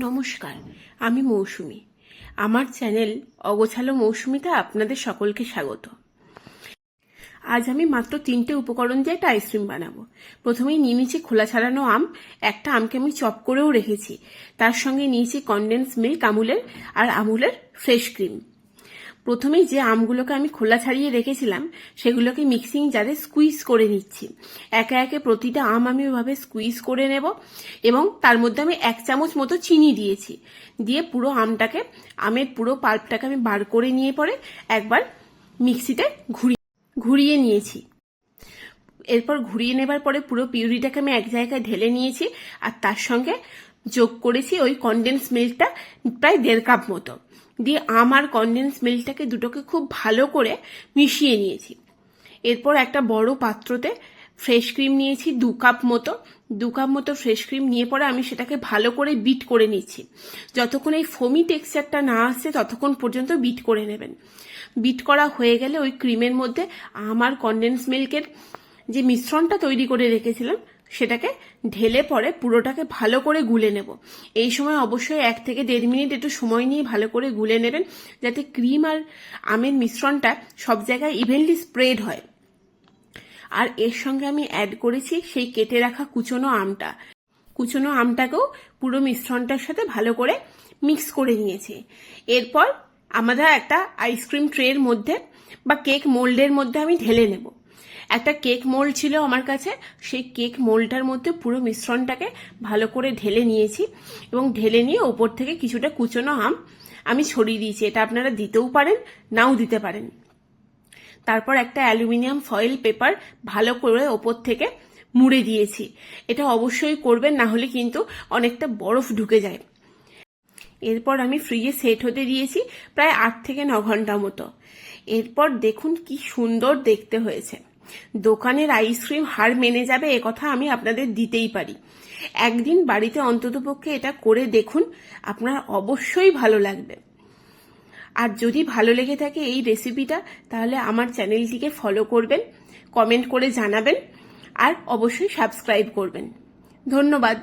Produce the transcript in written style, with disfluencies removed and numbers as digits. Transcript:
নমস্কার, আমি মৌসুমি। আমার চ্যানেল অগোছালো মৌসুমিতে আপনাদের সকলকে স্বাগত। আজ আমি মাত্র 3টে উপকরণ দিয়ে একটা আইসক্রিম বানাবো। প্রথমেই নিয়ে নিয়েছি খোলা ছাড়ানো আম, একটা আমকে আমি চপ করেও রেখেছি। তার সঙ্গে নিয়েছি কনডেন্স মিল্ক আমুলের আর আমুলের ফ্রেশ ক্রিম। প্রথমেই যে আমগুলোকে আমি খোলা ছাড়িয়ে রেখেছিলাম সেগুলোকে মিক্সিং জারে স্কুইজ করে নিচ্ছি। একে একে প্রতিটা আম আমি ওইভাবে স্কুইজ করে নেব এবং তার মধ্যে আমি 1 চামচ মতো চিনি দিয়েছি। দিয়ে পুরো আমটাকে, আমের পুরো পাল্পটাকে আমি বার করে নিয়ে পরে একবার মিক্সিতে ঘুরিয়ে নিয়েছি। এরপর ঘুরিয়ে নেবার পরে পুরো পিউরিটাকে আমি এক জায়গায় ঢেলে নিয়েছি আর তার সঙ্গে যোগ করেছি ওই কনডেন্স মিল্কটা প্রায় 1.5 কাপ মতো। দিয়ে আম আর কনডেন্স মিল্কটাকে দুটোকে খুব ভালো করে মিশিয়ে নিয়েছি। এরপর একটা বড় পাত্রতে ফ্রেশ ক্রিম নিয়েছি 2 কাপ মতো। 2 কাপ মতো ফ্রেশ ক্রিম নিয়ে পরে আমি সেটাকে ভালো করে বিট করে নিচ্ছি। যতক্ষণ এই ফোমি টেক্সচারটা না আসছে ততক্ষণ পর্যন্ত বিট করে নেবেন। বিট করা হয়ে গেলে ওই ক্রিমের মধ্যে আম আর কনডেন্স মিল্কের যে মিশ্রণটা তৈরি করে রেখেছিলাম সেটাকে ঢেলে পরে পুরোটাকে ভালো করে গুলে নেব। এই সময় অবশ্যই 1 থেকে 1.5 মিনিট একটু সময় নিয়ে ভালো করে গুলে নেবেন, যাতে ক্রিম আর আমের মিশ্রণটা সব জায়গায় ইভেনলি স্প্রেড হয়। আর এর সঙ্গে আমি অ্যাড করেছি সেই কেটে রাখা কুচনো আমটাকেও পুরো মিশ্রণটার সাথে ভালো করে মিক্স করে নিয়েছি। এরপর আমরা একটা আইসক্রিম ট্রের মধ্যে বা কেক মোল্ডের মধ্যে আমি ঢেলে নেব। একটা কেক মোল্ড ছিল আমার কাছে, সেই কেক মোল্ডটার মধ্যে পুরো মিশ্রণটাকে ভালো করে ঢেলে নিয়েছি এবং ঢেলে নিয়ে ওপর থেকে কিছুটা কুচনো আম আমি ছড়িয়ে দিয়েছি। এটা আপনারা দিতেও পারেন, নাও দিতে পারেন। তারপর একটা অ্যালুমিনিয়াম ফয়েল পেপার ভালো করে ওপর থেকে মুড়ে দিয়েছি। এটা অবশ্যই করবেন, না হলে কিন্তু অনেকটা বরফ ঢুকে যায়। এরপর আমি ফ্রিজে সেট হতে দিয়েছি প্রায় 8 থেকে 9 ঘন্টা মতো। এরপর দেখুন কি সুন্দর দেখতে হয়েছে। দোকানের আইসক্রিম হার মেনে যাবে এ কথা আমি আপনাদের দিতেই পারি। একদিন বাড়িতে অন্ততপক্ষে এটা করে দেখুন, আপনার অবশ্যই ভালো লাগবে। আর যদি ভালো লেগে থাকে এই রেসিপিটা, তাহলে আমার চ্যানেলটিকে ফলো করবেন, কমেন্ট করে জানাবেন আর অবশ্যই সাবস্ক্রাইব করবেন। ধন্যবাদ।